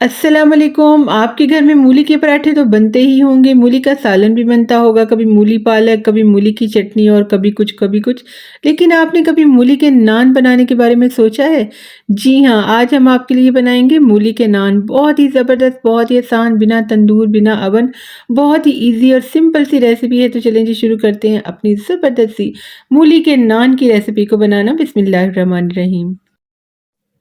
अस्सलाम वालेकुम। आपके घर में मूली के पराठे तो बनते ही होंगे, मूली का सालन भी बनता होगा, कभी मूली पालक, कभी मूली की चटनी और कभी कुछ, कभी कुछ। लेकिन आपने कभी मूली के नान बनाने के बारे में सोचा है? जी हाँ, आज हम आपके लिए बनाएँगे मूली के नान। बहुत ही ज़बरदस्त, बहुत ही आसान, बिना तंदूर, बिना अवन, बहुत ही ईज़ी और सिंपल सी रेसिपी है। तो चलें जी शुरू करते हैं अपनी ज़बरदस्त सी मूली के नान की रेसिपी को बनाना। बिस्मिल्लाहिर्रहमानिर्रहीम।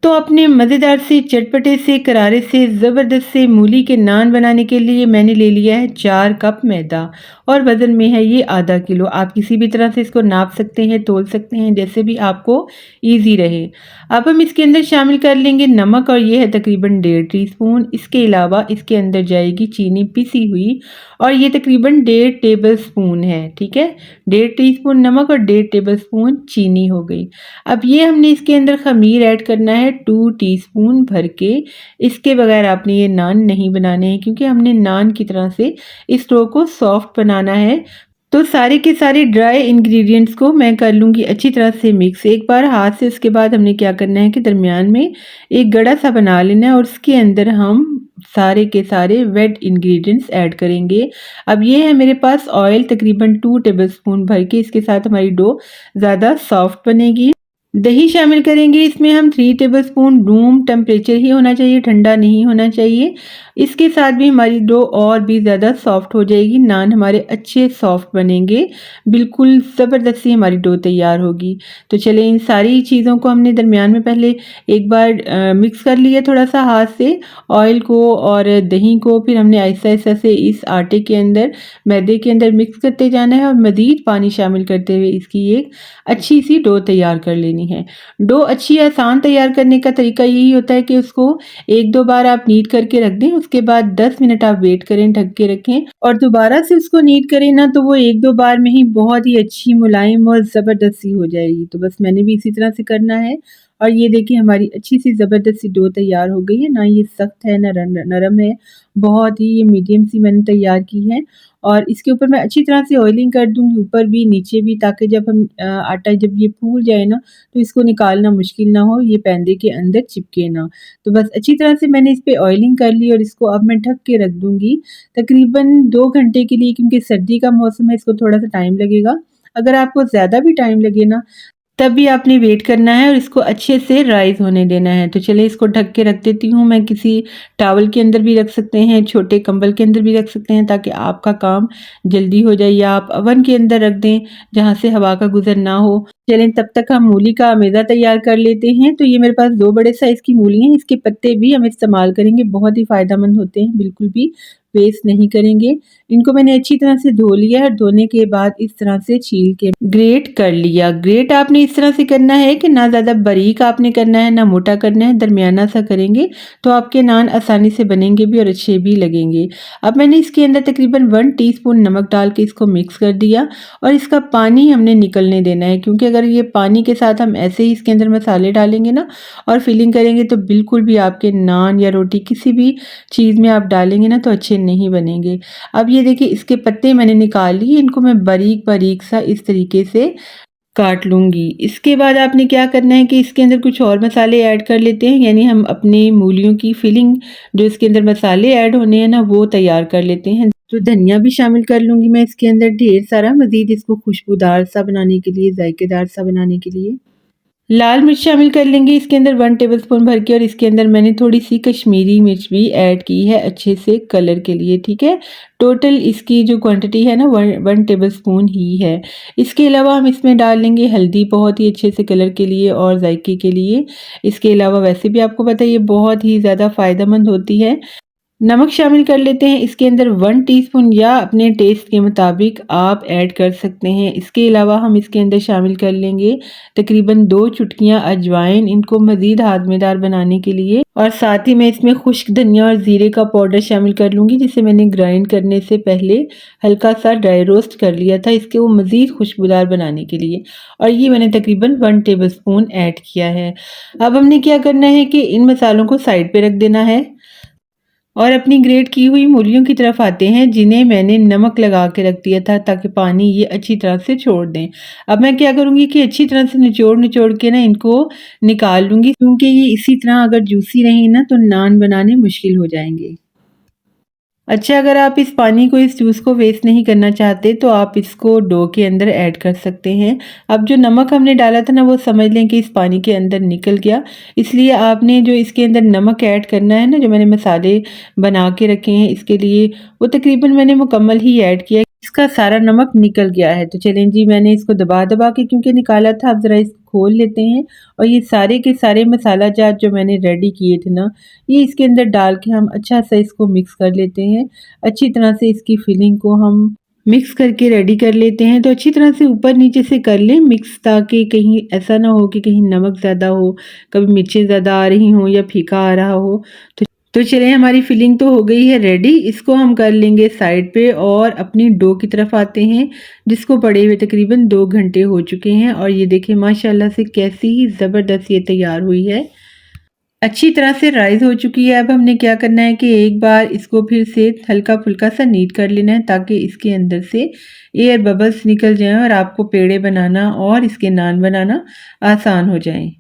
तो अपने मज़ेदार से, चटपटे से, करारे से, ज़बरदस्त से मूली के नान बनाने के लिए मैंने ले लिया है 4 कप मैदा और वज़न में है ये आधा किलो। आप किसी भी तरह से इसको नाप सकते हैं, तोल सकते हैं, जैसे भी आपको ईज़ी रहे। अब हम इसके अंदर शामिल कर लेंगे नमक और ये है तकरीबन 1.5 टीस्पून। इसके अलावा इसके अंदर जाएगी चीनी पिसी हुई और ये तकरीबन 1.5 टेबल स्पून है, ठीक है? 1.5 टीस्पून नमक और 1.5 टेबल स्पून चीनी हो गई। अब ये हमने इसके अंदर ख़मीर ऐड करना है 2 टीस्पून भर के। इसके बगैर आपने ये नान नहीं बनाने हैं क्योंकि हमने नान की तरह से इस डो को सॉफ्ट बनाना है। तो सारे के सारे ड्राई इंग्रेडिएंट्स को मैं कर लूँगी अच्छी तरह से मिक्स एक बार हाथ से। उसके बाद हमने क्या करना है कि दरमियान में एक गड़ा सा बना लेना है और उसके अंदर हम सारे के सारे वेट इंग्रेडिएंट्स ऐड करेंगे। अब ये है मेरे पास ऑयल तकरीबन 2 टेबलस्पून भर के। इसके साथ हमारी डो ज़्यादा सॉफ्ट बनेगी। दही शामिल करेंगे इसमें हम 3 टेबलस्पून। रूम टेम्परेचर ही होना चाहिए, ठंडा नहीं होना चाहिए। इसके साथ भी हमारी डो और भी ज़्यादा सॉफ्ट हो जाएगी, नान हमारे अच्छे सॉफ्ट बनेंगे, बिल्कुल ज़बरदस्त सी हमारी डो तैयार होगी। तो चलिए इन सारी चीज़ों को हमने दरमियान में पहले एक बार मिक्स कर लिया थोड़ा सा हाथ से, ऑयल को और दही को। फिर हमने आहिस्ता-आहिस्ता से इस आटे के अंदर, मैदे के अंदर मिक्स करते जाना है और मज़ीद पानी शामिल करते हुए इसकी एक अच्छी सी डो तैयार कर लेनी है। डो अच्छी आसान तैयार करने का तरीका यही होता है कि उसको 1-2 बार आप नीड करके रख दें, उसके बाद 10 मिनट आप वेट करें, ढक के रखें और दोबारा से उसको नीड करें ना तो वो 1-2 बार में ही बहुत ही अच्छी मुलायम और ज़बरदस्त सी हो जाएगी। तो बस मैंने भी इसी तरह से करना है और ये देखिए हमारी अच्छी सी ज़बरदस्त सी डो तैयार हो गई है। ना ये सख्त है, ना नरम है, बहुत ही ये मीडियम सी मैंने तैयार की है। और इसके ऊपर मैं अच्छी तरह से ऑयलिंग कर दूँगी ऊपर भी, नीचे भी, ताकि जब हम आटा जब ये फूल जाए ना तो इसको निकालना मुश्किल ना हो, ये पैंदे के अंदर चिपके ना। तो बस अच्छी तरह से मैंने इस पे ऑयलिंग कर ली और इसको अब मैं ढक के रख दूँगी तकरीबन 2 घंटे के लिए, क्योंकि सर्दी का मौसम है, इसको थोड़ा-सा टाइम लगेगा। अगर आपको ज़्यादा भी टाइम लगे ना तब भी आपने वेट करना है और इसको अच्छे से राइज़ होने देना है। तो चलिए इसको ढक के रख देती हूँ मैं। किसी टॉवल के अंदर भी रख सकते हैं, छोटे कंबल के अंदर भी रख सकते हैं ताकि आपका काम जल्दी हो जाए, या आप ओवन के अंदर रख दें जहाँ से हवा का गुज़र ना हो। चलें तब तक हम मूली का अमेज़ा तैयार कर लेते हैं। तो ये मेरे पास 2 बड़े साइज़ की मूली हैं, इसके पत्ते भी हम इस्तेमाल करेंगे, बहुत ही फ़ायदेमंद होते हैं, बिल्कुल भी वेस्ट नहीं करेंगे। इनको मैंने अच्छी तरह से धो लिया है और धोने के बाद इस तरह से छील के ग्रेट कर लिया। ग्रेट आपने इस तरह से करना है कि ना ज़्यादा बारीक आपने करना है, ना मोटा करना है, दरमियाना सा करेंगे तो आपके नान आसानी से बनेंगे भी और अच्छे भी लगेंगे। अब मैंने इसके अंदर तकरीबन 1 टीस्पून नमक डाल के इसको मिक्स कर दिया और इसका पानी हमने निकलने देना है, क्योंकि अगर ये पानी के साथ हम ऐसे ही इसके अंदर मसाले डालेंगे ना और फिलिंग करेंगे तो बिल्कुल भी आपके नान या रोटी किसी भी चीज़ में आप डालेंगे ना तो अच्छे नहीं बनेंगे। अब ये देखिए इसके पत्ते मैंने निकाल लिए, इनको मैं बारीक-बारीक सा इस तरीके से काट लूँगी। इसके बाद आपने क्या करना है कि इसके अंदर कुछ और मसाले ऐड कर लेते हैं, यानी हम अपनी मूलियों की फिलिंग जो इसके अंदर मसाले ऐड होने हैं ना वो तैयार कर लेते हैं। तो धनिया भी शामिल कर लूँगी मैं इसके अंदर ढेर सारा, मज़ीद इसको खुशबूदार सा बनाने के लिए, जायकेदार सा बनाने के लिए। लाल मिर्च शामिल कर लेंगे इसके अंदर 1 टेबलस्पून भर के और इसके अंदर मैंने थोड़ी-सी कश्मीरी मिर्च भी ऐड की है अच्छे से कलर के लिए, ठीक है? टोटल इसकी जो क्वांटिटी है ना 1 टेबलस्पून ही है। इसके अलावा हम इसमें डाल लेंगे हल्दी, बहुत ही अच्छे से कलर के लिए और जायके के लिए। इसके अलावा वैसे भी आपको पता है ये बहुत ही ज़्यादा फ़ायदेमंद होती है। नमक शामिल कर लेते हैं इसके अंदर 1 टीस्पून, या अपने टेस्ट के मुताबिक आप ऐड कर सकते हैं। इसके अलावा हम इसके अंदर शामिल कर लेंगे तकरीबन 2 चुटकियाँ अजवाइन, इनको मज़ीद हाज़मेदार बनाने के लिए। और साथ ही मैं इसमें खुश्क धनिया और ज़ीरे का पाउडर शामिल कर लूँगी, जिसे मैंने ग्राइंड करने से पहले हल्का सा ड्राई रोस्ट कर लिया था इसके वो मज़ीद खुशबूदार बनाने के लिए। और ये मैंने तकरीबन 1 टेबलस्पून ऐड किया है। अब हमने क्या करना है कि इन मसालों को साइड पे रख देना है। और अपनी ग्रेट की हुई मूलियों की तरफ आते हैं, जिन्हें मैंने नमक लगा के रख दिया था ताकि पानी ये अच्छी तरह से छोड़ दें। अब मैं क्या करूँगी कि अच्छी तरह से निचोड़-निचोड़ के ना इनको निकाल लूँगी, क्योंकि ये इसी तरह अगर जूसी रही ना तो नान बनाने मुश्किल हो जाएँगे। अच्छा, अगर आप इस पानी को, इस जूस को वेस्ट नहीं करना चाहते तो आप इसको डो के अंदर ऐड कर सकते हैं। अब जो नमक हमने डाला था ना वो समझ लें कि इस पानी के अंदर निकल गया। इसलिए आपने जो इसके अंदर नमक ऐड करना है ना, जो मैंने मसाले बना के रखे हैं इसके लिए, वो तकरीबन मैंने मुकम्मल ही ऐड किया है। इसका सारा नमक निकल गया है। तो चलें जी, मैंने इसको दबा-दबा के क्योंकि निकाला था, अब ज़रा इसको खोल लेते हैं और ये सारे के सारे मसाला जात जो मैंने रेडी किए थे ना, ये इसके अंदर डाल के हम अच्छा सा इसको मिक्स कर लेते हैं। अच्छी तरह से इसकी फिलिंग को हम मिक्स करके रेडी कर लेते हैं। तो अच्छी तरह से ऊपर नीचे से कर लें मिक्स, ताकि कहीं ऐसा ना हो कि कहीं नमक ज़्यादा हो, कभी मिर्चें ज़्यादा आ रही हों या फीका आ रहा हो। तो चलिए, हमारी फिलिंग तो हो गई है रेडी। इसको हम कर लेंगे साइड पे और अपनी डो की तरफ आते हैं, जिसको पड़े हुए तकरीबन 2 घंटे हो चुके हैं। और ये देखिए माशाल्लाह से कैसी ही ज़बरदस्त ये तैयार हुई है। अच्छी तरह से राइज़ हो चुकी है। अब हमने क्या करना है कि एक बार इसको फिर से हल्का-फुल्का सा नीट कर लेना है, ताकि इसके अंदर से एयर बबल्स निकल जाएँ और आपको पेड़े बनाना और इसके नान बनाना आसान हो जाएँ।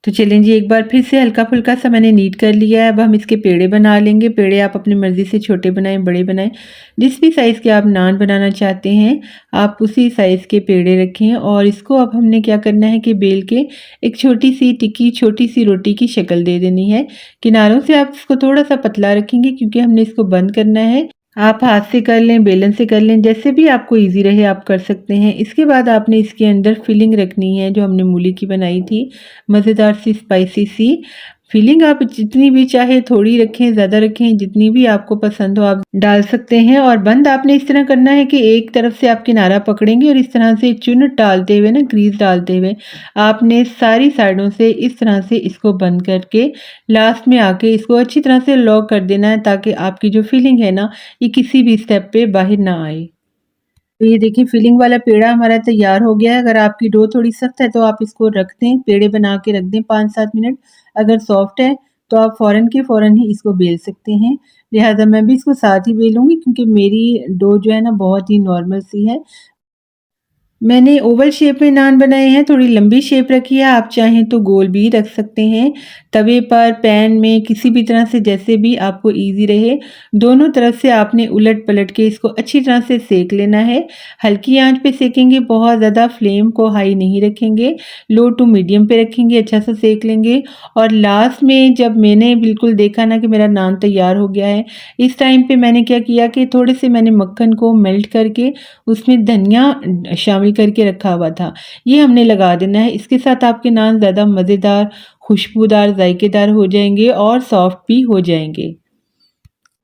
तो चलें जी, एक बार फिर से हल्का-फुल्का सा मैंने नीट कर लिया है। अब हम इसके पेड़े बना लेंगे। पेड़े आप अपनी मर्ज़ी से छोटे बनाएँ, बड़े बनाएँ, जिस भी साइज़ के आप नान बनाना चाहते हैं, आप उसी साइज़ के पेड़े रखें। और इसको अब हमने क्या करना है कि बेल के एक छोटी-सी टिक्की, छोटी-सी रोटी की शक्ल दे देनी है। किनारों से आप इसको थोड़ा-सा पतला रखेंगे, क्योंकि हमने इसको बंद करना है। आप हाथ से कर लें, बेलन से कर लें, जैसे भी आपको ईज़ी रहे आप कर सकते हैं। इसके बाद आपने इसके अंदर फिलिंग रखनी है, जो हमने मूली की बनाई थी, मज़ेदार सी स्पाइसी सी फिलिंग। आप जितनी भी चाहे थोड़ी रखें, ज़्यादा रखें, जितनी भी आपको पसंद हो आप डाल सकते हैं। और बंद आपने इस तरह करना है कि एक तरफ से आप किनारा पकड़ेंगे और इस तरह से चुन डालते हुए ना, ग्रीस डालते हुए आपने सारी साइडों से इस तरह से इसको बंद करके लास्ट में आके इसको अच्छी तरह से लॉक कर देना है, ताकि आपकी जो फिलिंग है ना, ये किसी भी स्टेप पे बाहर ना आए। तो ये देखिए, फिलिंग वाला पेड़ा हमारा तैयार हो गया है। अगर आपकी डो थोड़ी सख्त है तो आप इसको रख दें, पेड़े बना के रख दें 5-7 मिनट। अगर सॉफ्ट है तो आप फ़ौरन के फ़ौरन ही इसको बेल सकते हैं। लिहाज़ा मैं भी इसको साथ ही बेलूँगी, क्योंकि मेरी डो जो है ना बहुत ही नॉर्मल सी है। मैंने ओवल शेप में नान बनाए हैं, थोड़ी लंबी शेप रखी है, आप चाहें तो गोल भी रख सकते हैं। तवे पर, पैन में, किसी भी तरह से जैसे भी आपको ईज़ी रहे, दोनों तरफ से आपने उलट-पलट के इसको अच्छी तरह से सेक लेना है। हल्की आँच पे सेकेंगे, बहुत ज़्यादा फ्लेम को हाई नहीं रखेंगे, लो टू मीडियम पे रखेंगे, अच्छा सा सेक लेंगे। और लास्ट में जब मैंने बिल्कुल देखा ना कि मेरा नान तैयार हो गया है, इस टाइम पे मैंने क्या किया कि थोड़े से मैंने मक्खन को मेल्ट करके उसमें धनिया शामिल करके रखा हुआ था, ये हमने लगा देना है। इसके साथ आपके नान ज़्यादा मज़ेदार, खुशबूदार, जायकेदार हो जाएँगे और सॉफ्ट भी हो जाएँगे।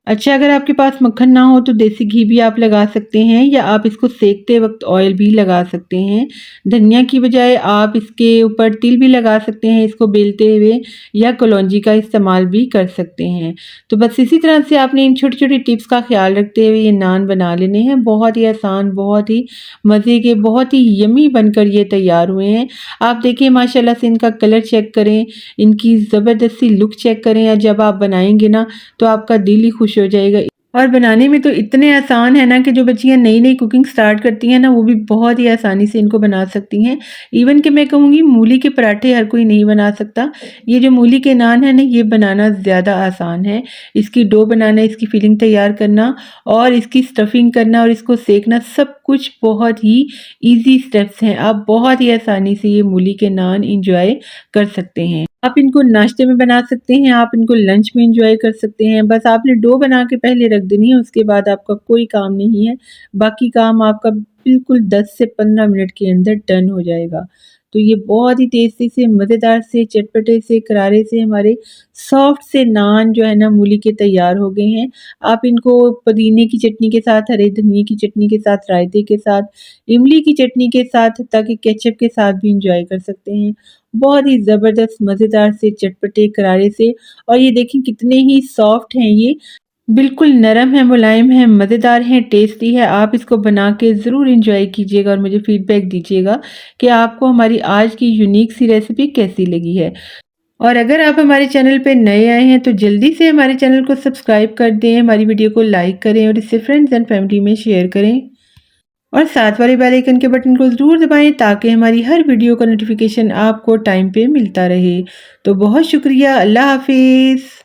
अच्छा, अगर आपके पास मक्खन ना हो तो देसी घी भी आप लगा सकते हैं, या आप इसको सेकते वक़्त ऑयल भी लगा सकते हैं। धनिया की बजाय आप इसके ऊपर तिल भी लगा सकते हैं इसको बेलते हुए, या कलौंजी का इस्तेमाल भी कर सकते हैं। तो बस इसी तरह से आपने इन छोटी-छोटी टिप्स का ख़्याल रखते हुए ये नान बना लेने हैं। बहुत ही आसान, बहुत ही मज़े के, बहुत ही यम्मी बनकर ये तैयार हुए हैं। आप देखिए माशाल्लाह से इनका कलर चेक करें, इनकी ज़बरदस्त सी लुक चेक करें, और जब आप बनाएँगे ना तो आपका दिल ही खुश हो जाएगा। और बनाने में तो इतने आसान है ना कि जो बच्चियाँ नई-नई कुकिंग स्टार्ट करती हैं ना, वो भी बहुत ही आसानी से इनको बना सकती हैं। इवन कि मैं कहूँगी मूली के पराठे हर कोई नहीं बना सकता। ये जो मूली के नान है ना, ये बनाना ज़्यादा आसान है। इसकी डो बनाना, इसकी फिलिंग तैयार करना और इसकी स्टफिंग करना और इसको सेकना, सब कुछ बहुत ही ईज़ी स्टेप्स हैं। आप बहुत ही आसानी से ये मूली के नान एन्जॉय कर सकते हैं। आप इनको नाश्ते में बना सकते हैं, आप इनको लंच में एन्जॉय कर सकते हैं। बस आपने डो बना के पहले रख देनी है, उसके बाद आपका कोई काम नहीं है। बाकी काम आपका बिल्कुल 10 से 15 मिनट के अंदर डन हो जाएगा। तो ये बहुत ही टेस्टी से, मज़ेदार से, चटपटे से, करारे से हमारे सॉफ्ट से नान जो है ना मूली के तैयार हो गए हैं। आप इनको पुदीने की चटनी के साथ, हरे धनिये की चटनी के साथ, रायते के साथ, इमली की चटनी के साथ, ताकि केचप के साथ भी एन्जॉय कर सकते हैं। बहुत ही ज़बरदस्त, मज़ेदार से, चटपटे, करारे से, और ये देखें कितने ही सॉफ्ट हैं ये, बिल्कुल नरम है, मुलायम है, मज़ेदार है, टेस्टी है। आप इसको बना के ज़रूर एन्जॉय कीजिएगा और मुझे फ़ीडबैक दीजिएगा कि आपको हमारी आज की यूनिक सी रेसिपी कैसी लगी है। और अगर आप हमारे चैनल पे नए आए हैं तो जल्दी से हमारे चैनल को सब्सक्राइब कर दें, हमारी वीडियो को लाइक करें और इसे फ्रेंड्स एंड फैमिली में शेयर करें। और साथ वाले बेल आइकन के बटन को ज़रूर दबाएं ताकि हमारी हर वीडियो का नोटिफिकेशन आपको टाइम पे मिलता रहे। तो बहुत शुक्रिया, अल्लाह हाफिज़।